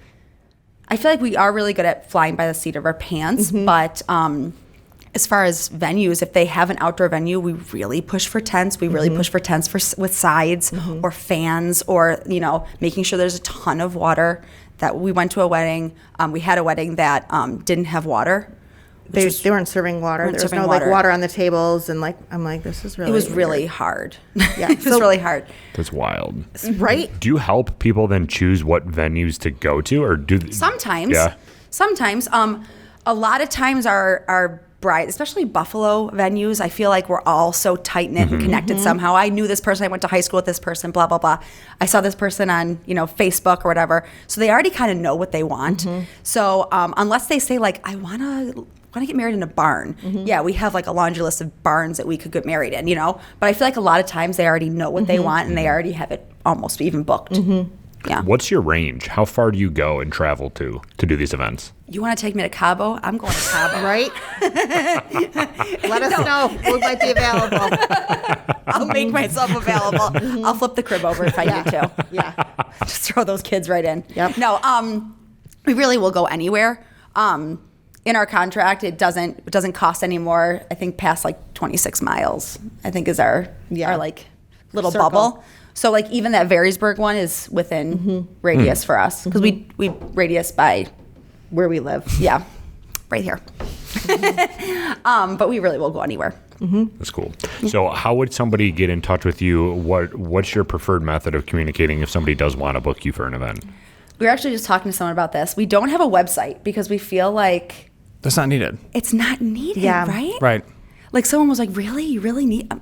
we are really good at flying by the seat of our pants, but as far as venues, if they have an outdoor venue, we really push for tents. We really push for tents with sides or fans, or making sure there's a ton of water. That we went to a wedding. We had a wedding that didn't have water. They weren't serving water. Weren't There was serving no water. like water on the tables, and like I'm like, this is really. It was weird. really hard. Yeah, It was so- really hard. That's wild. right. Do you help people then choose what venues to go to, or Sometimes. Yeah. Sometimes. A lot of times our bride, especially Buffalo venues, I feel like we're all so tight-knit and connected somehow. I knew this person. I went to high school with this person, blah, blah, blah. I saw this person on, Facebook or whatever. So they already kind of know what they want. So unless they say, like, I want to get married in a barn. Yeah, we have like a laundry list of barns that we could get married in, But I feel like a lot of times they already know what they want, and they already have it almost even booked. Yeah. What's your range? How far do you go and travel to do these events? You want to take me to Cabo? I'm going to Cabo. Right? Let us know. We might be available. I'll make myself available. I'll flip the crib over if I need to. Yeah. Just throw those kids right in. Yep. No, we really will go anywhere. In our contract, it doesn't cost any more. I think past like 26 miles. I think is our like little Circle. bubble. So like even that Varysburg one is within radius for us because we radius by Where we live. yeah, right here. But we really will go anywhere. That's cool. So how would somebody get in touch with you? What's your preferred method of communicating if somebody does want to book you for an event? We were actually just talking to someone about this. We don't have a website because we feel like That's not needed. it's not needed, Yeah. right? Right. Like someone was like, "Really? You really need?" I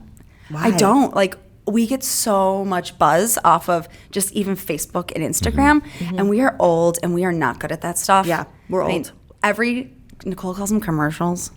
Why? don't. Like we get so much buzz off of just even Facebook and Instagram, and we are old and we are not good at that stuff. Yeah, we're old. Nicole calls them commercials.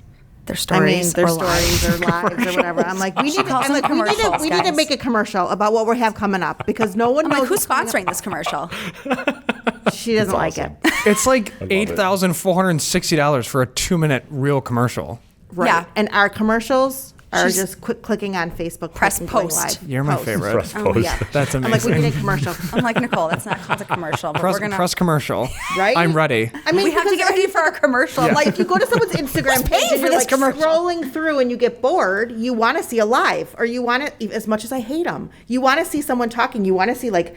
They're I stories. mean, their or stories lives. or lives or whatever. I'm like, we need, calls I'm them like, we need to commercials, guys. make a commercial about what we have coming up because no one I'm knows. like, who's what's coming sponsoring this commercial? up. She doesn't like it. It's like it. $8,460 for a 2-minute real commercial. Right. Yeah. And our commercials are She's- just quick clicking on Facebook. Press clicking, going post. live. You're my Post. favorite. Press Oh, post. yeah. That's I'm like, we amazing. need a commercial. I'm like, Nicole, that's not called a commercial, but Press, we're gonna. press commercial. Right? I'm ready. I mean, we have to because get ready for our commercial. Yeah. Like, if you go to someone's Instagram Who's paying page and for you're this like commercial? scrolling through and you get bored, you want to see a live or you want to, as much as I hate them, you want to see someone talking. You want to see like,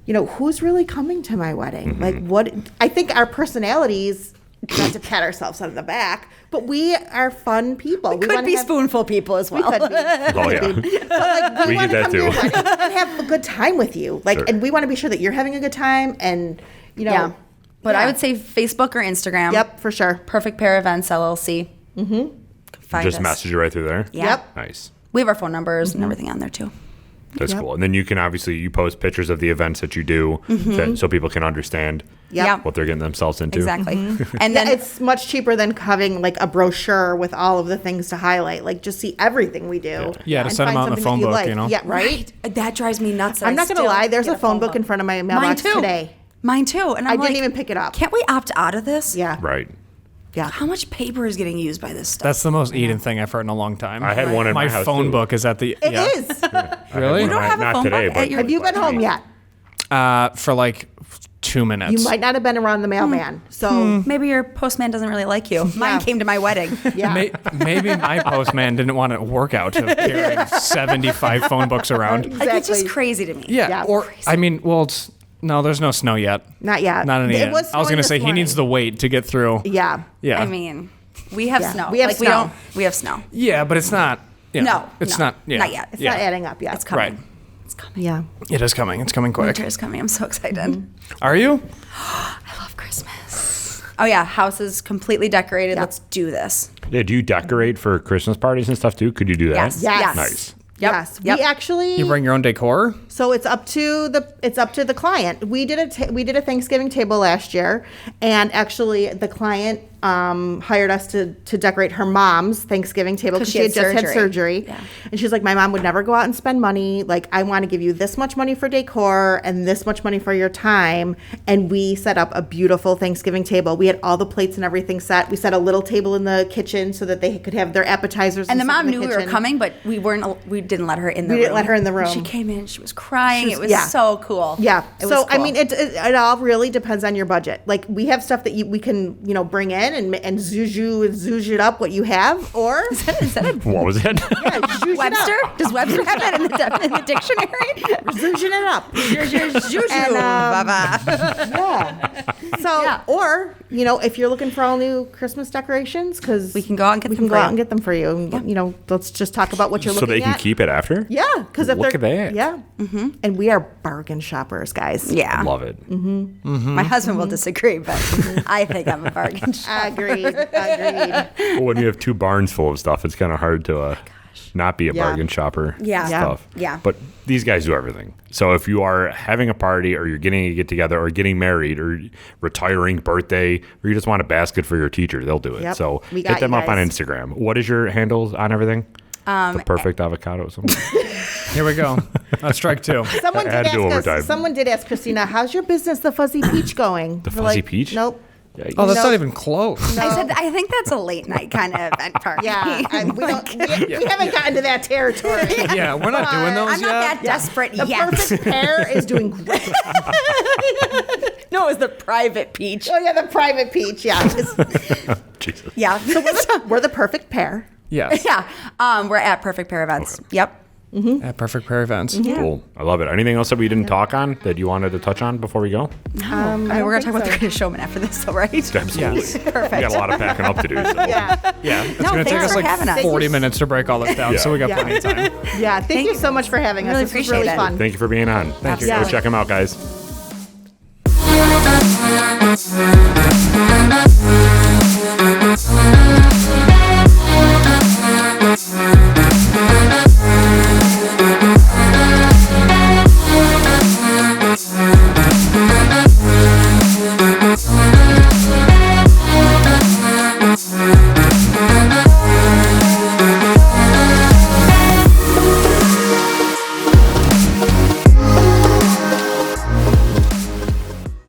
who's really coming to my wedding? Like what, I think our personalities, not to pat ourselves on the back, but we are fun people. We could wanna be have- spoonful people as We well. could be. Oh, yeah. But like, We want get to that come to your too. wedding and have a good time with you. Like, Sure. and we want to be sure that you're having a good time and, Yeah. But I yeah. would say Facebook or Instagram. Yep, for sure. Perfect Pear Events LLC. Find Just us. message it right through there? Yeah. Yep. Nice. We have our phone numbers and everything on there too. That's Yep. cool. And then you can you post pictures of the events that you do so people can understand Yep. Yeah. what they're getting themselves into. Exactly. And Yeah, then it's much cheaper than having like a brochure with all of the things to highlight. Like, just see everything we do. Yeah, to and set 'em find out in the something that phone book, like. you know? Yeah, right? That drives me nuts. that I'm I not gonna still lie. There's get a phone book in front of my mailbox too. today. Mine too. And I'm I didn't like, even pick it up. Can't we opt out of this? Yeah, Right. yeah. How much paper is getting used by this stuff? That's the most Eden thing I've heard in a long time. I had one in my my house, phone too. book is at the. It yeah. is. Really? You don't have a Not phone today, book but at your- Have you been home yet? For like 2 minutes. You might not have been around the mailman. So Maybe your postman doesn't really like you. Mine came to my wedding. yeah. Maybe my postman didn't want to work out to carrying 75 phone books around. Like, it's just Exactly. crazy to me. Yeah. Yeah. Or, I mean, well, no, there's no snow yet. Not yet. Not in It Eden. was I was snowing going to say this he needs the morning. weight to get through. Yeah. Yeah. I mean, we have Yeah. snow. We have like, snow. We have snow. Yeah, but it's not. You know, No, it's no, not. Yeah. not yet. It's yeah. not adding up yet. It's coming. Right. It's coming. Yeah. It is coming. It's coming quick. Winter is coming. I'm so excited. Are you? I love Christmas. Oh yeah, house is completely decorated. Let's do this. Yeah, do you decorate for Christmas parties and stuff too? Could you do that? Yes. Yes. Nice. Yep. Yes. Yep. We actually. You bring your own decor? So it's up to the client. We did a Thanksgiving table last year, and actually the client hired us to decorate her mom's Thanksgiving table 'Cause because she she had had just had surgery. surgery. Yeah. And she's like, my mom would never go out and spend money. Like, I want to give you this much money for decor and this much money for your time. And we set up a beautiful Thanksgiving table. We had all the plates and everything set. We set a little table in the kitchen so that they could have their appetizers. And the stuff mom in knew we were kitchen. coming, but we didn't let her in the room. We didn't let her in the room. She came in, she was crying. She was- it was yeah. so cool. Yeah. It So was I cool. mean, it all really depends on your budget. Like, we have stuff that we can bring in and zhuzh it up what you have, or is that a What was it? yeah, zhuzh it Webster? up. Does Webster have that in the dictionary? Zhuzhing it up. Juju. And, Baba. Yeah. So, Yeah. or if you're looking for all new Christmas decorations, because We can go out and get we them can for go you. out and get them for you. And, let's just talk about what you're So looking they can at. keep it after? Yeah, because if Look they're at that. yeah, and we are bargain shoppers, guys. Yeah. Love it. My husband will disagree, but I think I'm a bargain shopper. Agreed. Well, when you have two barns full of stuff, it's kind of hard to not be a Yeah. bargain shopper. Yeah. Stuff. Yeah. But these guys do everything. So if you are having a party or you're getting a get together or getting married or retiring, birthday, or you just want a basket for your teacher, they'll do it. Yep. So We got hit them you up on guys. Instagram. What is your handles on everything? The perfect avocado or something? Here we go. That's strike two. Someone I had to do overtime. Someone did ask Christina, "How's your business, the Fuzzy Peach, going?" The We're Fuzzy like, Peach? Nope. Oh, that's No. not even close. I said, I think that's a late night kind of event party. Yeah, we haven't gotten to that territory. Yeah, we're not doing those I'm not yet. that desperate The yet. perfect pear is doing great. No, it was the private peach. Oh yeah, the private peach. Yeah, Jesus. Yeah. we're the perfect pear. Yes. Yeah. We're at Perfect Pair Events. Yep. At Perfect Pair Events. Cool. I love it. Anything else that we didn't talk on that you wanted to touch on before we go? I mean, we're going to talk about the Greatest Showman after this, though, right? Absolutely. Yes. We got a lot of packing up to do. So. Yeah, Yeah. It's No, going to take thanks us for like having us. 40 minutes to break all this down, Yeah. so we got Yeah. plenty of time. yeah. Thank you so much for having us. Really This was appreciate really it. fun. Thank you for being on. Thank you. Go Absolutely. check them out, guys.